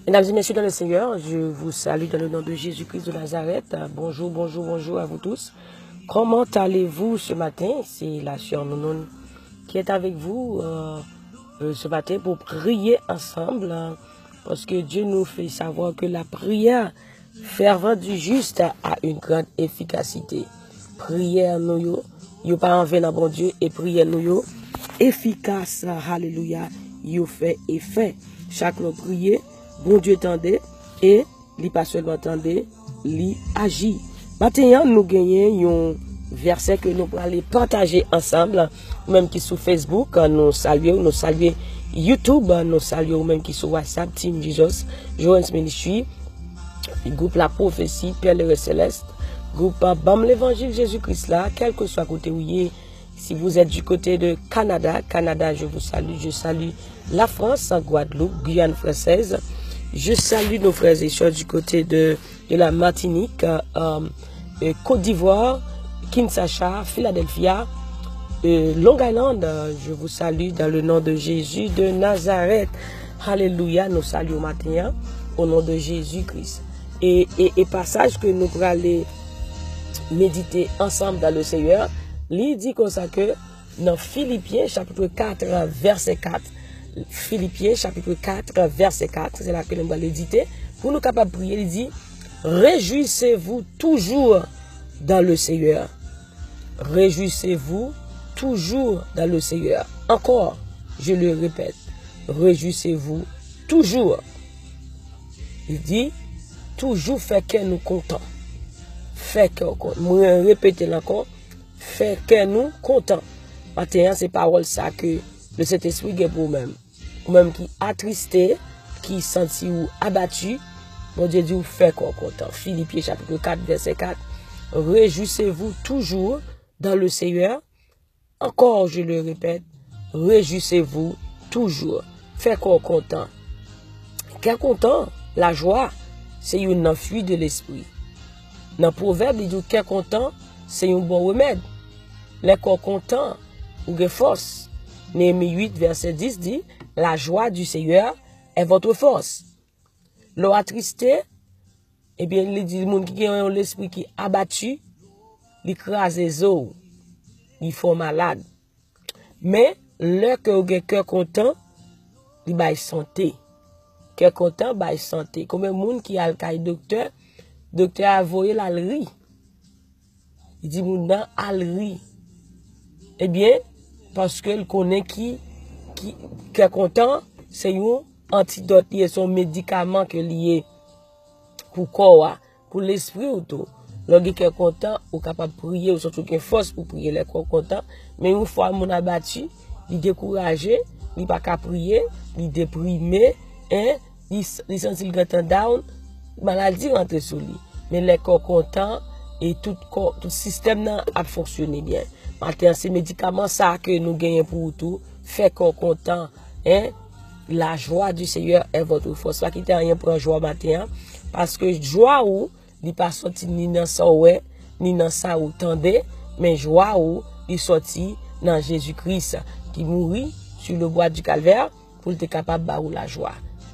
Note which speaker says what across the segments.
Speaker 1: Mesdames et messieurs dans le Seigneur, je vous salue dans le nom de Jésus-Christ de Nazareth. Bonjour, bonjour, bonjour à vous tous. Comment allez-vous ce matin? C'est la sœur Nounoun qui est avec vous ce matin pour prier ensemble. Parce que Dieu nous fait savoir que la prière fervente du juste a une grande efficacité. Prière nous, yo pas en vain bon Dieu, et prière nous, efficace, alléluia, yo fait effet. Chaque fois prier, bon Dieu tendait et li pas seulement tendait, li agit. Maintenant, nous gagnons un verset que nous allons partager ensemble, même qui sur Facebook, nous saluons YouTube, nous saluons même qui sur WhatsApp, Team Jesus, Joan's Ministry, groupe La Prophétie, Père le Céleste, groupe Bam l'Évangile Jésus-Christ là, quel que soit côté où il est. Si vous êtes du côté de Canada, je vous salue, je salue la France, Guadeloupe, Guyane française. Je salue nos frères et sœurs du côté de la Martinique, Côte d'Ivoire, Kinshasa, Philadelphia, Long Island. Je vous salue dans le nom de Jésus de Nazareth. Alléluia, nous saluons matin au nom de Jésus-Christ. Et passage que nous pourrons aller méditer ensemble dans le Seigneur, il dit comme ça que dans Philippiens chapitre 4 verset 4, Philippiens chapitre 4 verset 4, c'est là que nous allons l'éditer, pour nous capables de prier, il dit, réjouissez-vous toujours dans le Seigneur. Réjouissez-vous toujours dans le Seigneur. Encore, je le répète, réjouissez-vous toujours. Il dit, toujours fait que nous comptons. Fait que, moi répéter encore, fait que nous comptons. Maintenant, c'est parole ça que le Saint-Esprit est pour vous-même. Vous-même qui attristé, qui senti ou abattu, mon Dieu dit, vous fait qu'on content. Philippiens chapitre 4, verset 4. Réjouissez-vous toujours dans le Seigneur. Encore, je le répète, réjouissez-vous toujours. Fait qu'on content. Qu'est content? La joie, c'est une fuite de l'esprit. Dans le proverbe, il dit qu'est content, c'est un bon remède. Les corps contents ou de force. Néhémie 8, verset 10 dit, la joie du Seigneur est votre force. L'eau attristé, eh bien, il dit, le monde qui a l'esprit qui est abattu, il écrase les os, il fait malade. Mais, le cœur content, il va santé. Cœur content, il va santé. Comme un monde qui a le cas docteur a voyé la ri. Il dit, mon dans alri. Eh bien, parce qu'il connaît qui est content, c'est un antidote, son médicament que lié pour corps, pour l'esprit autour. Lorsqu'il est content, ou capable de prier, ou surtout qu'il force pour prier, les corps content. Mais une fois mon abattu, il découragé, il pas qu'à prier, il déprimé, il sent le down, maladie rentre sur lui. Mais les corps contents et tout système a fonctionné bien. Maintenant, ces médicaments ça que nous gagnons pour tout, fait corps content, la joie du Seigneur est votre force. Ça qui t'a rien pour joie matin, parce que joie ou il pas sorti ni dans ça ouais, ni dans ça ou tendez, mais joie ou il sorti dans Jésus-Christ qui mourit sur le bois du calvaire pour être capable de la joie.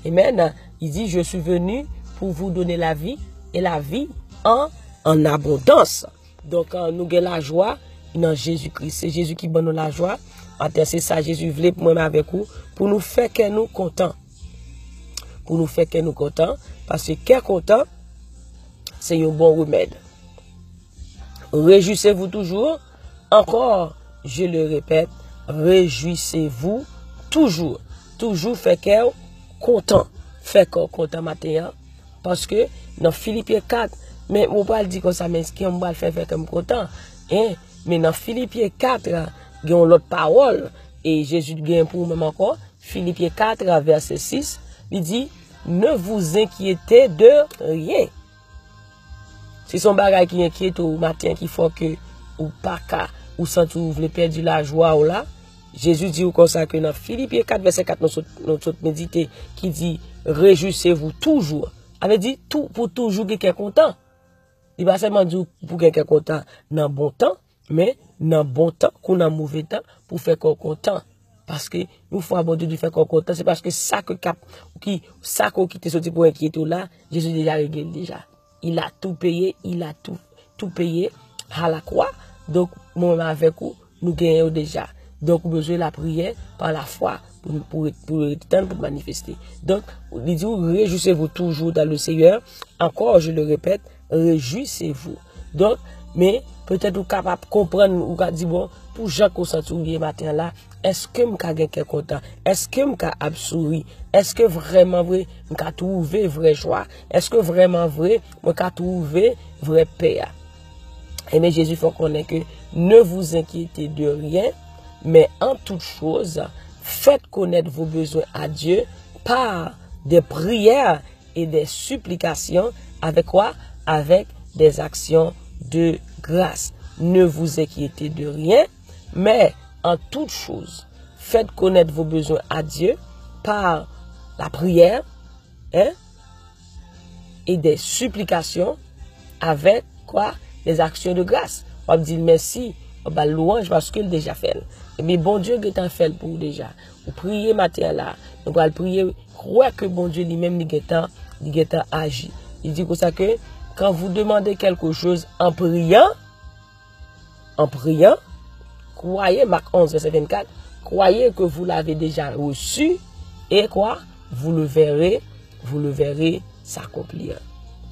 Speaker 1: Amen. Il dit, je suis venu pour vous donner la vie et la vie en abondance. Donc, nous avons la joie dans Jésus-Christ. C'est Jésus qui donne la joie. C'est ça, Jésus voulait pour moi avec vous, pour nous faire que nous contents. Pour nous faire que nous contents. Parce que qu'est content, c'est un bon remède. Réjouissez-vous toujours. Encore, je le répète, réjouissez-vous toujours. Toujours fait que content. Fait que content matin. Parce que dans Philippiens 4, mais on va le dire comme ça, mais ce qu'on va le faire comme content. Mais dans Philippiens 4, il y a l'autre parole, et Jésus gagne pour nous encore. Philippiens 4, verset 6, il dit, ne vous inquiétez de rien. C'est son bagage qui inquiète au matin, qui faut que, ou pas qu'à, ou sans tout, vous voulez perdre la joie ou là. Jésus dit comme ça que dans Philippiens 4, verset 4, notre médité, qui dit, réjouissez-vous toujours. avait dit tout pour toujours quelqu'un content. Il va seulement dire pour quelqu'un content dans bon temps, mais dans bon temps, qu'on a mauvais temps, pour faire qu'on content. Parce que nous faut aborder du fait qu'on content, c'est parce que ça que qui t'est sorti pour inquiéter là, Jésus déjà réglé déjà. Il a tout payé, il a tout payé à la croix. Donc moi avec vous, nous gagnons déjà. Donc nous besoin de la prière par la foi pour manifester. Donc il dit réjouissez-vous toujours dans le Seigneur. Encore je le répète, réjouissez-vous. Donc mais peut-être vous capable de comprendre ou dire bon pour Jean qu'on s'entourer matin là, est-ce que m'ka gen quelque content, est-ce que m'ka absouri, est-ce que vraiment vrai m'ka trouver vraie joie, est-ce que vraiment vrai m'ka trouver vraie paix. Et mais Jésus faut connaître que ne vous inquiétez de rien, mais en toute chose faites connaître vos besoins à Dieu par des prières et des supplications avec quoi? Avec des actions de grâce. Ne vous inquiétez de rien, mais en toute chose, faites connaître vos besoins à Dieu par la prière et des supplications avec quoi? Des actions de grâce. On va dire merci, on va louange parce qu'il déjà fait. Mais bon Dieu est en fait pour déjà. Vous priez matin là, on va prier, croire que bon Dieu lui-même il est agi. Il dit comme ça que quand vous demandez quelque chose en priant, croyez, Marc 11, verset 24, croyez que vous l'avez déjà reçu et quoi? Vous le verrez s'accomplir.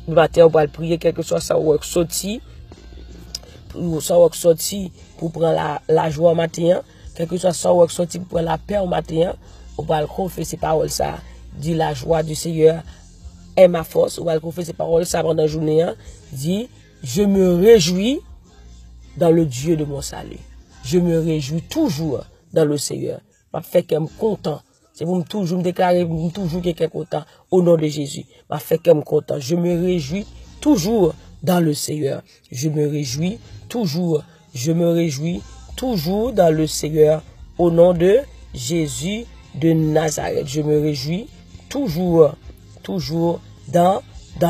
Speaker 1: Le matin, on va prier, quel que soit ça, ou sorti pour prendre la joie au matin, quel que soit ça, ou sorti pour prendre la paix au matin, on va confesser parole ça, dit la joie du Seigneur est ma force, on va confesser parole ça pendant la journée, dit je me réjouis dans le Dieu de mon salut. Je me réjouis toujours dans le Seigneur. Je fais que je suis content. C'est pour toujours me déclarer, toujours quelqu'un content au nom de Jésus. Je fais que je suis content. Je me réjouis toujours dans le Seigneur. Je me réjouis toujours. Je me réjouis toujours dans le Seigneur au nom de Jésus de Nazareth. Je me réjouis toujours dans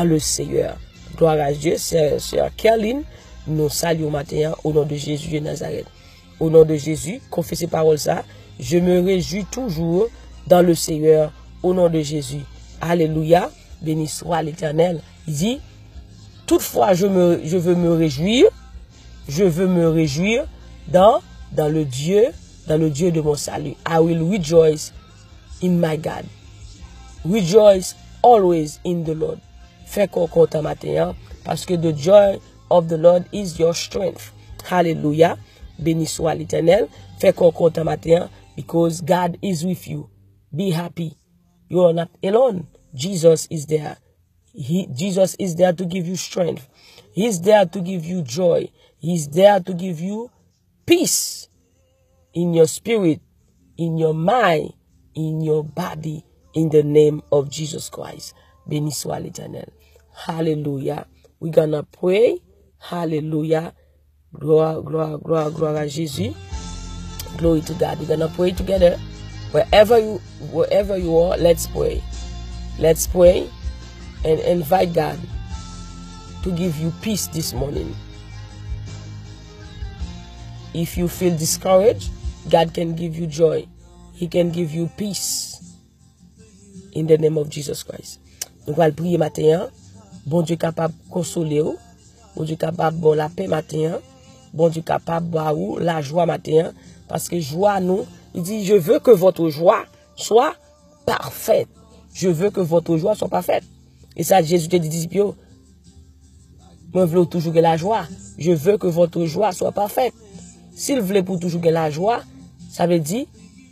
Speaker 1: le Seigneur. Gloire à Dieu, c'est Kerline. Nous saluons matin au nom de Jésus de Nazareth. Au nom de Jésus, confessez parole ça. Je me réjouis toujours dans le Seigneur au nom de Jésus. Alléluia. Béni soit l'Éternel. Il dit, toutefois, je veux me réjouir. Je veux me réjouir dans le Dieu de mon salut. I will rejoice in my God. Rejoice always in the Lord. Fais qu'on content matin parce que the joy of the Lord is your strength. Hallelujah. Béni soit l'Éternel. Fais qu'on content matin because God is with you. Be happy. You are not alone. Jesus is there. Jesus is there to give you strength. He's there to give you joy. He's there to give you peace in your spirit, in your mind, in your body, in the name of Jesus Christ. Béni soit l'Éternel. Hallelujah. We're gonna pray. Hallelujah. Gloire à Jésus. Glory to God. We're gonna pray together. Wherever you are, let's pray. Let's pray and invite God to give you peace this morning. If you feel discouraged, God can give you joy. He can give you peace. In the name of Jesus Christ. Nous allons prier matin. Bon Dieu capable de consoler vous. Bon Dieu capable de la paix matin. Bon Dieu capable de la joie matin. Parce que joie nous, il dit, je veux que votre joie soit parfaite. Je veux que votre joie soit parfaite. Et ça, Jésus te dit, disciples, moi, je veux toujours que la joie. Je veux que votre joie soit parfaite. S'il voulait pour toujours que la joie, ça veut dire,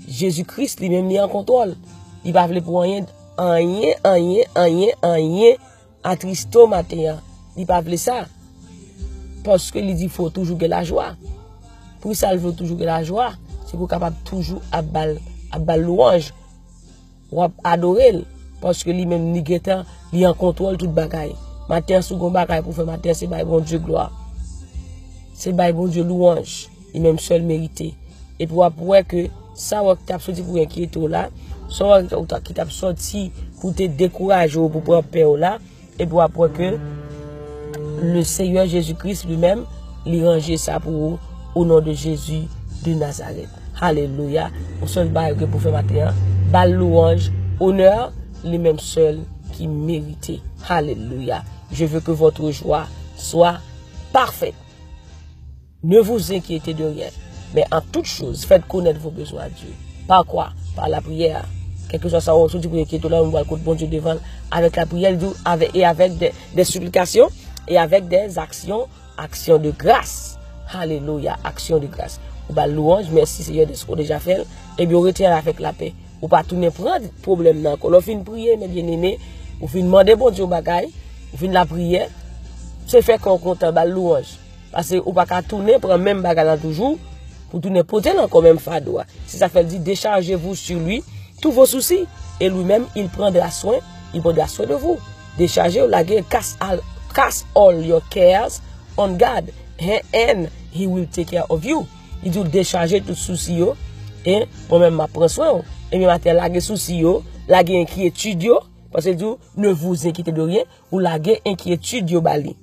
Speaker 1: Jésus-Christ lui-même est en contrôle. Il va vouloir pour rien, attristo matin. Il va vouloir ça. Parce que il dit, il faut toujours que la joie. Pour ça, il veut toujours que la joie. C'est pour capable toujours à louange. Ou à adorer. Parce que lui-même, il est en contrôle toute bagaille. Matin, second bagaille pour faire matin, c'est by bon Dieu gloire. C'est by bon Dieu louange. Il même seul mérité. Et pour après que ça, qui t'a sorti pour inquiéter là, ça, qui t'a sorti pour te décourager, pour prendre peur là, et pour après que le Seigneur Jésus-Christ lui-même, il range ça pour vous, au nom de Jésus de Nazareth. Alléluia. On seul bail que pour faire matin, bal louange, honneur, les mêmes seuls qui méritaient. Alléluia. Je veux que votre joie soit parfaite. Ne vous inquiétez de rien, mais en toute chose, faites connaître vos besoins à Dieu. Par quoi? Par la prière. Quel que soit ça, on se dit que là, on va le bon Dieu devant, avec la prière et avec des supplications et avec des actions de grâce. Alléluia, action de grâce. Ou bah louange, merci Seigneur de ce qu'on a déjà fait, et bien on retient avec la paix. Ou pas tourner prendre problème là. Quand on fait une prière, mes bien-aimés, on fait demander bon Dieu bagaille, on fait la prière, c'est fait qu'on compte bah louange. Parce que ou pas qu'à tourner, prendre même bagaille là toujours, pour tourner poser là quand même fardeau. Si ça fait dire déchargez-vous sur lui tous vos soucis, et lui-même il prendra soin de vous. Déchargez, laguez, cast all your cares on God, and he will take care of you. Il dit décharger tout souci yo, et moi-même m'a prend soin. Et bien matin laguer souci yo, laguer inquiétude yo, parce que dit ne vous inquiétez de rien, ou laguer inquiétude yo bali.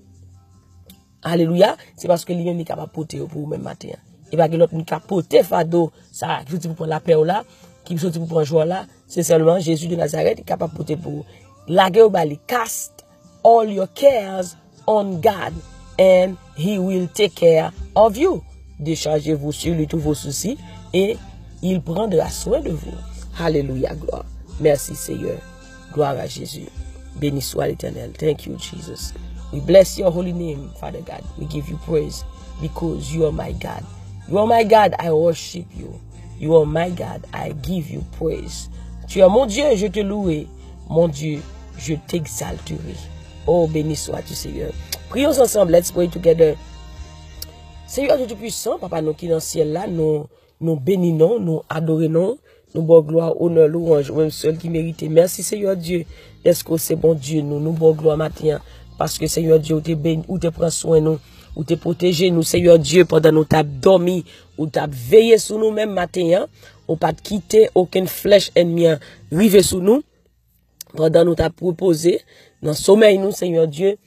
Speaker 1: Alléluia, c'est parce que l'on est capable de porter pour vous même matin. Et pas que l'autre n'est capable de porter fado, ça qui veut pour la paix là, qui veut pour prendre joie là, c'est seulement Jésus de Nazareth qui est capable de porter pour vous. Laguer au bali, cast all your cares on God, and he will take care of you. Déchargez-vous sur lui tous vos soucis et il prendra soin de vous. Alléluia, gloire. Merci Seigneur. Gloire à Jésus. Béni soit l'Éternel. Thank you, Jesus. We bless your holy name, Father God. We give you praise because you are my God. You are my God, I worship you. You are my God, I give you praise. Tu es mon Dieu, je te louerai. Mon Dieu, je t'exalterai. Oh, béni sois-tu, Seigneur. Prions ensemble. Let's pray together. Seigneur Dieu Tout-Puissant, Papa, nous qui dans le ciel là, nous bénissons, nous adorons, nous bon gloire, honneur, louange, même seul qui mérite. Merci Seigneur Dieu, est-ce que c'est bon Dieu, nous bon gloire matin, parce que Seigneur Dieu, ou te béni, ou te prend soin nous, ou te protégé nous, Seigneur Dieu, pendant nous t'as dormi, ou t'as veillé sur nous même matin, ou pas de quitter aucune flèche ennemie rive sur nous, pendant nous t'as proposé, dans le sommeil nous, Seigneur Dieu,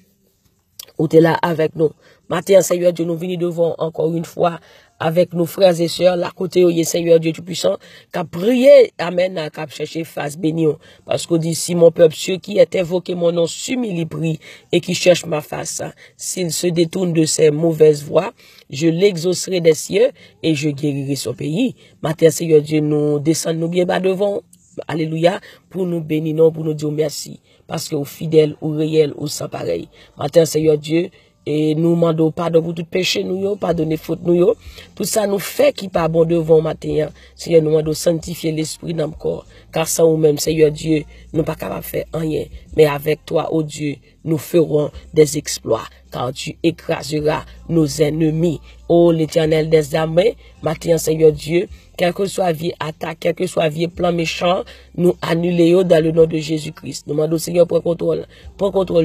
Speaker 1: ou t'es là avec nous. Matin, Seigneur Dieu, nous venons devant encore une fois avec nos frères et sœurs, là côté où Seigneur Dieu Tout-Puissant, qui a prié, amen, qui a cherché face béni. Parce qu'on dit, si mon peuple, ceux qui est invoqué mon nom, s'humilie, prie, et qui cherche ma face, s'il se détourne de ses mauvaises voies, je l'exaucerai des cieux et je guérirai son pays. Matin, Seigneur Dieu, nous descendons nous bien bas devant. Alléluia, pour nous bénir, pour nous dire merci. Parce que au fidèle, au réel, au sans pareil. Matin, Seigneur Dieu, et nous demandons pardon pour tout péché, nous, pardonner faute, nous, tout ça nous fait qui pas bon devant matin. Seigneur, nous demandons sanctifier l'esprit dans le corps. Car sans nous-mêmes, Seigneur Dieu, nous ne pas capable de faire rien. Mais avec toi, oh Dieu, nous ferons des exploits. Car tu écraseras nos ennemis. Oh l'Éternel des armées, matin, Seigneur Dieu, quel que soit vie attaque, quel que soit vie plan méchant, nous annulons dans le nom de Jésus-Christ. Nous demandons, Seigneur, prends contrôle,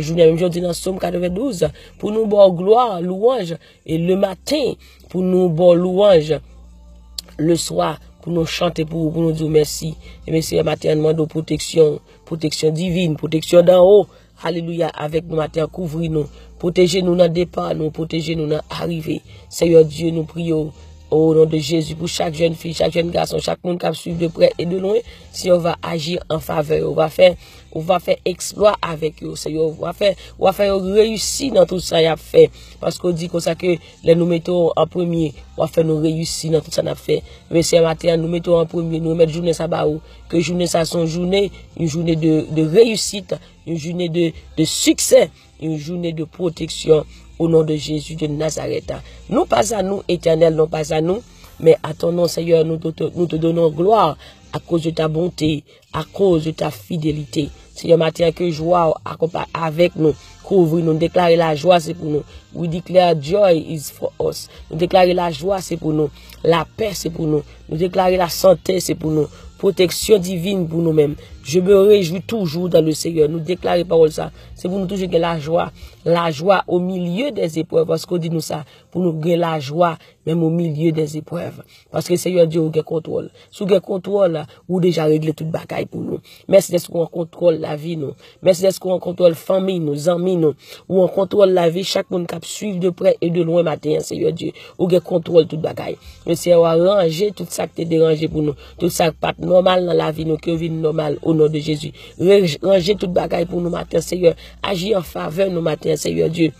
Speaker 1: journée, même jour, dans Somme 92, pour nous bon gloire, louange, et le matin, pour nous bon louange, le soir, pour nous chanter, pour nous dire merci. Et merci, matin, nous demandons protection divine, protection d'en haut. Alléluia, avec nous matin, couvrir-nous, protégez-nous dans le départ, nous protégez-nous dans l'arrivée. Seigneur Dieu, nous prions. Au nom de Jésus, pour chaque jeune fille, chaque jeune garçon, chaque monde qui va suivre de près et de loin, si on va agir en faveur, on va faire exploit avec eux, Seigneur, on va faire réussir dans tout ça y a fait. Parce qu'on dit comme ça que les nous mettons en premier, on va faire nous réussir dans tout ça qu'on a fait. Mais c'est matin, nous mettons en premier, nous mettons journée ça baou, que journée ça son journée, une journée de réussite, une journée de succès, une journée de protection. Au nom de Jésus de Nazareth. Non pas à nous, Éternel, non pas à nous, mais à ton nom, Seigneur, nous te donnons gloire à cause de ta bonté, à cause de ta fidélité. Seigneur, matin, que joie accompagne avec nous, couvre nous, déclarer la joie, c'est pour nous. We declare joy is for us. Nous déclarer la joie, c'est pour nous. La paix, c'est pour nous. Nous déclarer la santé, c'est pour nous. Protection divine pour nous-mêmes. Je me réjouis toujours dans le Seigneur. Nous déclarer parole ça. C'est pour nous toujours que la joie au milieu des épreuves. Parce qu'on dit nous ça, pour nous gagner la joie même au milieu des épreuves. Parce que le Seigneur Dieu a contrôle. Si vous avez contrôle, ou déjà réglé toute bagaille pour nous. Merci d'être qu'on contrôle la vie nous. Merci d'être qu'on contrôle famille nous, amis nous. Ou on contrôle la vie chaque monde qui suivre de près et de loin matin, Seigneur Dieu. Ou avez contrôle toute bagaille. Le Seigneur a rangé tout ça qui est dérangé pour nous. Tout ça qui n'est pas normal dans la vie nous, que vie normal au nom de Jésus. Ranger toute bagaille pour nous matin, Seigneur. Agis en faveur nous matin, Seigneur Dieu.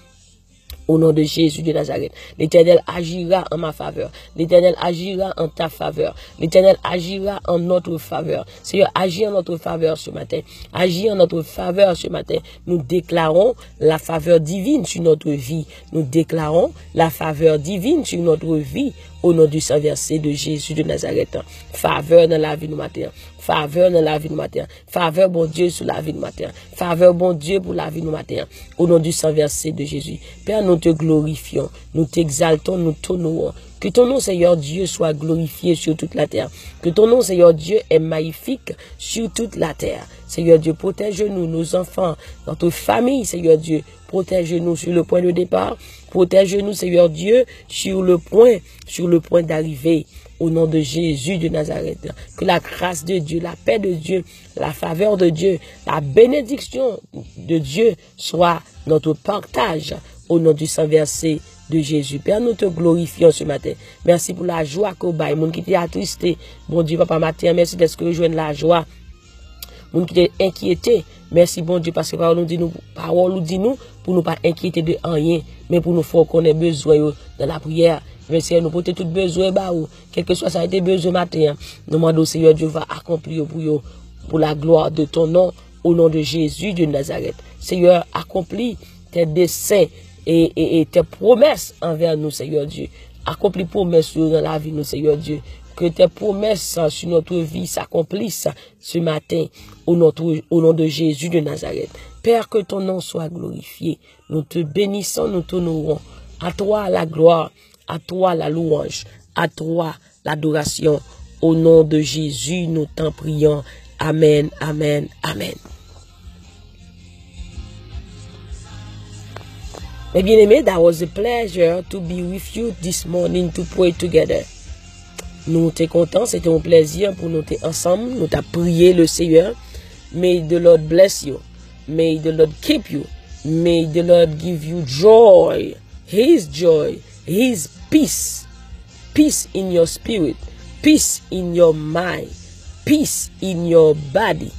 Speaker 1: Au nom de Jésus de Nazareth, l'Éternel agira en ma faveur. L'Éternel agira en ta faveur. L'Éternel agira en notre faveur. Seigneur, agis en notre faveur ce matin. Agis en notre faveur ce matin. Nous déclarons la faveur divine sur notre vie. Nous déclarons la faveur divine sur notre vie. Au nom du Saint-Verset de Jésus de Nazareth. Faveur dans la vie du matin. Faveur dans la vie du matin. Faveur, bon Dieu, sur la vie du matin. Faveur, bon Dieu, pour la vie du matin. Au nom du Saint-Verset de Jésus. Père, nous te glorifions. Nous t'exaltons, nous t'honorons. Que ton nom, Seigneur Dieu, soit glorifié sur toute la terre. Que ton nom, Seigneur Dieu, est magnifique sur toute la terre. Seigneur Dieu, protège-nous, nos enfants, notre famille, Seigneur Dieu. Protège-nous sur le point de départ. Protège-nous, Seigneur Dieu, sur le point d'arrivée. Au nom de Jésus de Nazareth. Que la grâce de Dieu, la paix de Dieu, la faveur de Dieu, la bénédiction de Dieu soit notre partage. Au nom du Saint-Verset de Jésus. Père, nous te glorifions ce matin. Merci pour la joie qu'on baille. Moun qui t'est attristé. Bon Dieu, papa matin, merci d'être que rejoindre la joie. Moun qui t'est inquiété. Merci, bon Dieu, parce que parole nous dit nous, pour nous pas inquiéter de rien, mais pour nous faire qu'on ait besoin dans la prière. Merci, nous porter tout besoin, quel que soit ça a été besoin matin. Nous demandons, Seigneur Dieu va accomplir pour la gloire de ton nom, au nom de Jésus de Nazareth. Seigneur, accomplis tes desseins et tes promesses envers nous, Seigneur Dieu. Accomplis promesses dans la vie, nous, Seigneur Dieu. Que tes promesses sur notre vie s'accomplissent ce matin au nom de Jésus de Nazareth. Père, que ton nom soit glorifié. Nous te bénissons, nous t'honorons. À toi la gloire, à toi la louange, à toi l'adoration. Au nom de Jésus, nous t'en prions. Amen, amen, amen. Mes bien-aimés, that was a pleasure to be with you this morning to pray together. Nous t'es contents, c'était un plaisir pour nous t'es ensemble, nous t'as prié le Seigneur. May the Lord bless you. May the Lord keep you. May the Lord give you joy, His peace. Peace in your spirit, peace in your mind, peace in your body,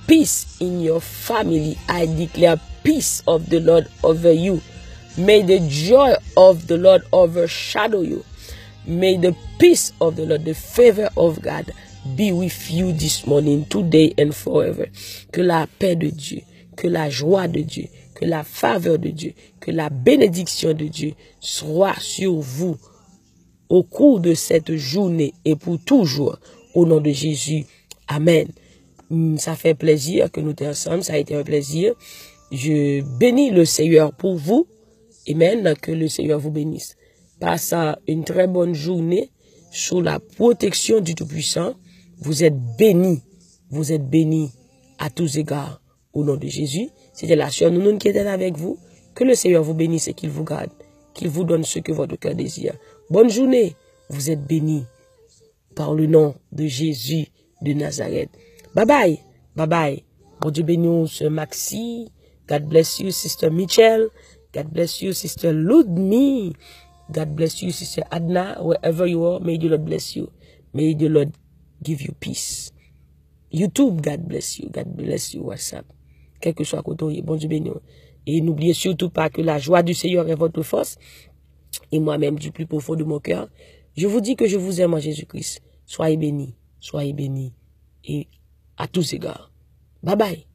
Speaker 1: peace in your family. I declare peace of the Lord over you. May the joy of the Lord overshadow you. May the peace of the Lord, the favor of God be with you this morning, today and forever. Que la paix de Dieu, que la joie de Dieu, que la faveur de Dieu, que la bénédiction de Dieu soit sur vous au cours de cette journée et pour toujours. Au nom de Jésus. Amen. Ça fait plaisir que nous sommes ensemble. Ça a été un plaisir. Je bénis le Seigneur pour vous. Amen. Que le Seigneur vous bénisse. Passez une très bonne journée sous la protection du Tout-Puissant. Vous êtes bénis. Vous êtes bénis à tous égards. Au nom de Jésus. C'était la sœur Nounoun qui était avec vous. Que le Seigneur vous bénisse et qu'il vous garde. Qu'il vous donne ce que votre cœur désire. Bonne journée. Vous êtes bénis par le nom de Jésus de Nazareth. Bye bye. Bye bye. Bon Dieu bénisse ce Maxi. God bless you, Sister Michelle. God bless you, Sister Ludmi. God bless you, Sister Adna. Wherever you are, may the Lord bless you. May the Lord give you peace. YouTube, God bless you. God bless you, WhatsApp. Quel que soit côté, bon Dieu béni. Et n'oubliez surtout pas que la joie du Seigneur est votre force. Et moi-même, du plus profond de mon cœur, je vous dis que je vous aime en Jésus-Christ. Soyez bénis. Et à tous égards. Bye bye.